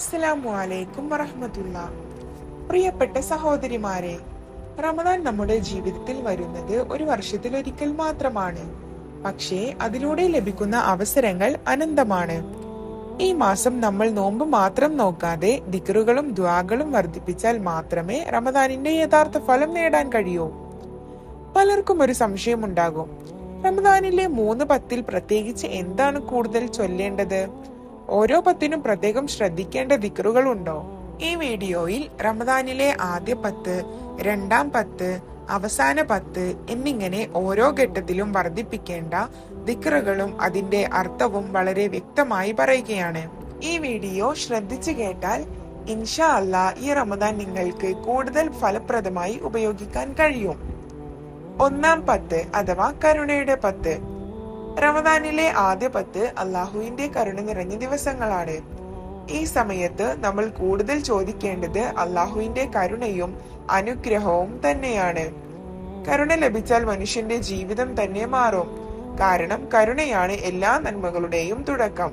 അസ്സലാമു അലൈക്കും വറഹ്മത്തുള്ള. പ്രിയപ്പെട്ട സഹോദരിമാരെ, റമദാൻ നമ്മുടെ ജീവിതത്തിൽ വരുന്നത് ഒരു വർഷത്തിലൊരിക്കൽ മാത്രമാണ്. പക്ഷേ അതിലൂടെ ലഭിക്കുന്ന അവസരങ്ങൾ അനന്തമാണ്. ഈ മാസം നമ്മൾ നോമ്പ് മാത്രം നോക്കാതെ ദിക്റുകളും ദുആകളും വർദ്ധിപ്പിച്ചാൽ മാത്രമേ റമദാനിന്റെ യഥാർത്ഥ ഫലം നേടാൻ കഴിയൂ. പലർക്കും ഒരു സംശയമുണ്ടാകും, റമദാനിലെ 3 പത്തിൽ പ്രത്യേകിച്ച് എന്താണ് കൂടുതൽ ചൊല്ലേണ്ടത്? ഓരോ പത്തിനും പ്രത്യേകം ശ്രദ്ധിക്കേണ്ട ദിക്റുകളുണ്ടോ? ഈ വീഡിയോയിൽ റമദാനിലെ ആദ്യ 10, രണ്ടാം 10, അവസാന 10 എന്നിങ്ങനെ ഓരോ ഘട്ടത്തിലും വർദ്ധിപ്പിക്കേണ്ട ദിക്റുകളും അതിന്റെ അർത്ഥവും വളരെ വ്യക്തമായി പറയുകയാണ്. ഈ വീഡിയോ ശ്രദ്ധിച്ചു കേട്ടാൽ ഇൻഷാ അല്ലാ ഈ റമദാൻ നിങ്ങൾക്ക് കൂടുതൽ ഫലപ്രദമായി ഉപയോഗിക്കാൻ കഴിയും. ഒന്നാം 10 അഥവാ കരുണയുടെ 10. റമദാനിലെ ആദ്യ 10 അള്ളാഹുവിന്റെ കരുണ നിറഞ്ഞ ദിവസങ്ങളാണ്. ഈ സമയത്ത് നമ്മൾ കൂടുതൽ ചോദിക്കേണ്ടത് അള്ളാഹുവിന്റെ കരുണയും അനുഗ്രഹവും തന്നെയാണ്. കരുണ ലഭിച്ചാൽ മനുഷ്യന്റെ ജീവിതം തന്നെ മാറും. കാരണം കരുണയാണ് എല്ലാ നന്മകളുടെയും തുടക്കം.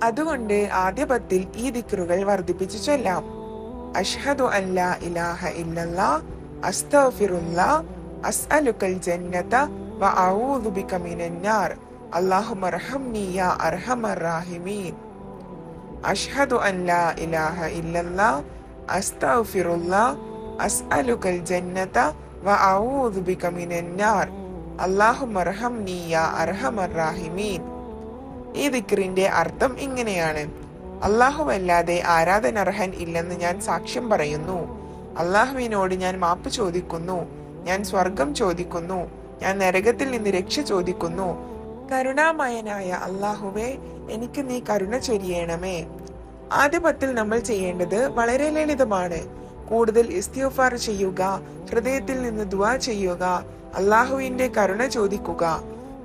അതുകൊണ്ട് ആദ്യ 10 ഈ ദിക്റുകൾ വർദ്ധിപ്പിച്ചു ചൊല്ലാം. അഷ്ഹദു അല്ലാ ഇലാഹ ഇല്ലല്ലാഹ്, അസ്തഗ്ഫിറുല്ലാഹ്, അസ്അലുക്കൽ ജന്നത വ അഊദു ബിക മിനന്നാർ, അല്ലാഹുമ്മ അർഹംനി യാ അർഹമർ റഹീമീൻ. അഷ്ഹദു അൻ ലാ ഇലാഹ ഇല്ലല്ലാഹ്, അസ്തഗ്ഫിറുല്ലാഹ്, അസ്അലുക്കൽ ജന്നത വ അഊദു ബിക മിനന്നാർ, അല്ലാഹുമ്മ അർഹംനി യാ അർഹമർ റഹീമീൻ. ഈ ദിക്റിന്റെ അർത്ഥം ഇങ്ങനെയാണ്: അല്ലാഹുവല്ലാതെ ആരാധനർഹൻ ഇല്ലെന്ന് ഞാൻ സാക്ഷ്യം പറയുന്നു. അല്ലാഹുവിനോട് ഞാൻ മാപ്പ് ചോദിക്കുന്നു. ഞാൻ സ്വർഗം ചോദിക്കുന്നു. ഞാൻ നരകത്തിൽ നിന്ന് രക്ഷ ചോദിക്കുന്നു. കരുണാമയനായ അല്ലാഹുവേ, എനിക്ക് നീ കരുണ ചൊരിയണമേ. ആദ്യ 10 നമ്മൾ ചെയ്യേണ്ടത് വളരെ ലളിതമാണ്. കൂടുതൽ ഇസ്തിഗ്ഫാർ ചെയ്യുക, ഹൃദയത്തിൽ നിന്ന് ദുആ ചെയ്യുക, അല്ലാഹുവിന്റെ കരുണ ചോദിക്കുക.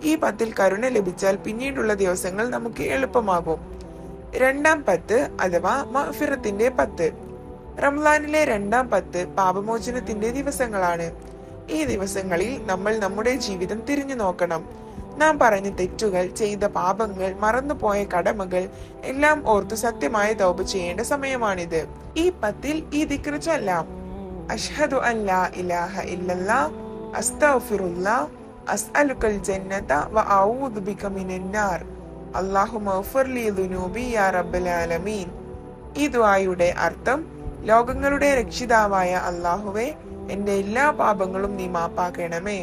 ഈ 10 കരുണ ലഭിച്ചാൽ പിന്നീടുള്ള ദിവസങ്ങൾ നമുക്ക് എളുപ്പമാകും. രണ്ടാം 10 അഥവാ മഗ്ഫിറത്തിന്റെ 10. റംസാനിലെ രണ്ടാം 10 പാപമോചനത്തിന്റെ ദിവസങ്ങളാണ്. ഈ ദിവസങ്ങളിൽ നമ്മൾ നമ്മുടെ ജീവിതം തിരിഞ്ഞു നോക്കണം. നാം പറഞ്ഞ തെറ്റുകൾ, ചെയ്ത പാപങ്ങൾ, മറന്നുപോയ കടമകൾ എല്ലാം ഓർത്തു സത്യമായ തൗബ ചെയ്യേണ്ട സമയമാണിത്. ഈ 10 ഈ ദിക്റ് ചൊല്ലാം. അഷ്ഹദു അൻ ലാ ഇലാഹ ഇല്ലല്ലാഹ്, അസ്തഗ്ഫിറുല്ലാഹ്, അസ്അലുക്കൽ ജന്നത വ അഊദു ബിക മിനന്നാർ, അല്ലാഹുമ്മ ഗ്ഫിർ ലി ദുനൂബി യാ റബ്ബൽ ആലമീൻ. ഈ ദുആയുടെ അർത്ഥം: ലോകങ്ങളുടെ രക്ഷിതാവായ അല്ലാഹുവേ, എന്റെ എല്ലാ പാപങ്ങളും നീ മാപ്പാക്കണമേ.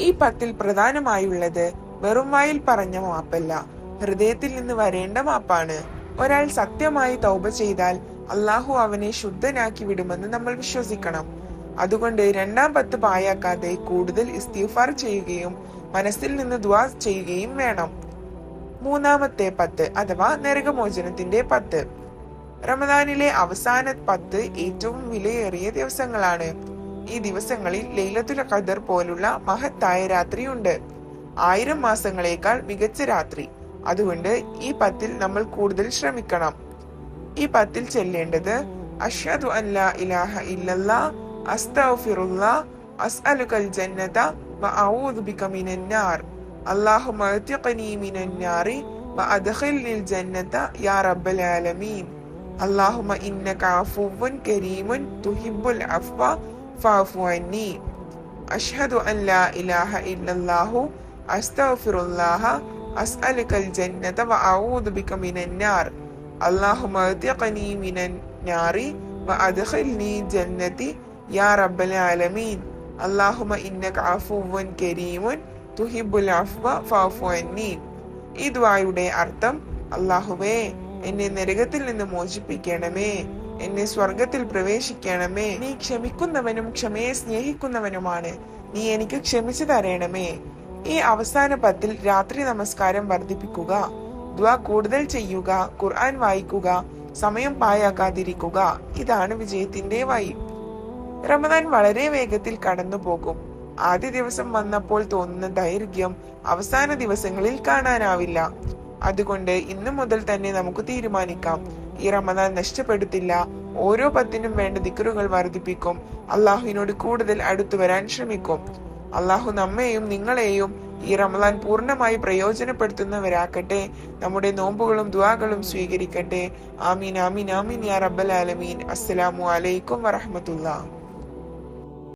ഈ 10 പ്രധാനമായുള്ളത് വെറും വായിൽ പറഞ്ഞ മാപ്പല്ല, ഹൃദയത്തിൽ നിന്ന് വരേണ്ട മാപ്പാണ്. ഒരാൾ സത്യമായി തൗബ ചെയ്താൽ അള്ളാഹു അവനെ ശുദ്ധനാക്കി വിടുമെന്ന് നമ്മൾ വിശ്വസിക്കണം. അതുകൊണ്ട് രണ്ടാം 10 പായാക്കാതെ കൂടുതൽ ഇസ്തിഗ്ഫാർ ചെയ്യുകയും മനസ്സിൽ നിന്ന് ദുആ ചെയ്യുകയും വേണം. മൂന്നാമത്തെ 10 അഥവാ നരകമോചനത്തിന്റെ 10. റമദാനിലെ അവസാന 10 ഏറ്റവും വിലയേറിയ ദിവസങ്ങളാണ്. ഈ ദിവസങ്ങളിൽ ലൈലത്തുൽ ഖദർ പോലുള്ള മഹത്തായ രാത്രിയുണ്ട്. 1000 മാസങ്ങളേക്കാൾ മികച്ച രാത്രി. അതുകൊണ്ട് ഈ 10 നമ്മൾ കൂടുതൽ ശ്രമിക്കണം. ഈ 10 ചെല്ലേണ്ടത്: അഷ്ഹദു അൻ ലാ ഇലാഹ ഇല്ലല്ലാഹ്, അസ്തഗ്ഫിറുല്ലാഹ്, അസ്അലുക്കൽ ജന്നത വ അഊദു ബിക മിനന്നാർ, അല്ലാഹുമ്മ അഅ്തിഖ്നി മിനന്നാരി വ അദ്ഖിൽനിൽ ജന്നത യാ റബ്ബൽ ആലമീൻ, അല്ലാഹുമ്മ ഇന്നക അഫുവ്വുൻ കരീമുൻ തുഹിബ്ബുൽ അഫ്വ ഫഅഫു അന്നി. അഷ്ഹദു അൻ ലാ ഇലാഹ ഇല്ലല്ലാഹു, അസ്തഗ്ഫിറുല്ലാഹ, അസ്അലുക്കൽ ജന്നത വ അഊദു ബിക മിനന്നാർ, അല്ലാഹുമ്മ അഅ്തിഖ്നി മിനന്നാരി വ അദ്ഖിൽനി ജന്നതി യാ റബ്ബൽ ആലമീൻ, അല്ലാഹുമ്മ ഇന്നക അഫുവ്വുൻ കരീമുൻ തുഹിബ്ബുൽ അഫ്വ ഫഅഫു അന്നി. ഈ ദുആയുടെ അർത്ഥം: അല്ലാഹുവേ, എന്നെ നരകത്തിൽ നിന്ന് മോചിപ്പിക്കണമേ, എന്നെ സ്വർഗത്തിൽ പ്രവേശിക്കണമേ. നീ ക്ഷമിക്കുന്നവനും ക്ഷമയെ സ്നേഹിക്കുന്നവനുമാണ്. നീ എനിക്ക് ക്ഷമിച്ചു തരണമേ. ഈ അവസാന 10 രാത്രി നമസ്കാരം വർദ്ധിപ്പിക്കുക, ദുആ കൂടുതൽ ചെയ്യുക, ഖുർആൻ വായിക്കുക, സമയം പാഴാക്കാതിരിക്കുക. ഇതാണ് വിജയത്തിന്റെ വഴി. റമദാൻ വളരെ വേഗത്തിൽ കടന്നു പോകും. ആദ്യ ദിവസം വന്നപ്പോൾ തോന്നുന്ന ദൈർഘ്യം അവസാന ദിവസങ്ങളിൽ കാണാനാവില്ല. അതുകൊണ്ട് ഇന്നു മുതൽ തന്നെ നമുക്ക് തീരുമാനിക്കാം, ഈ റമദാൻ നഷ്ടപ്പെടുത്തില്ല. ഓരോ 10നും വേണ്ട ദിക്റുകൾ വർദ്ധിപ്പിക്കും. അള്ളാഹുവിനോട് കൂടുതൽ അടുത്തു വരാൻ ശ്രമിക്കും. അള്ളാഹു നമ്മെയും നിങ്ങളെയും ഈ റമദാൻ പൂർണ്ണമായി പ്രയോജനപ്പെടുത്തുന്നവരാക്കട്ടെ. നമ്മുടെ നോമ്പുകളും ദുആകളും സ്വീകരിക്കട്ടെ. ആമീൻ ആമീൻ ആമീൻ യാ റബ്ബൽ ആലമീൻ. അസ്സലാമു അലൈക്കും വറഹ്മത്തുള്ളാഹി.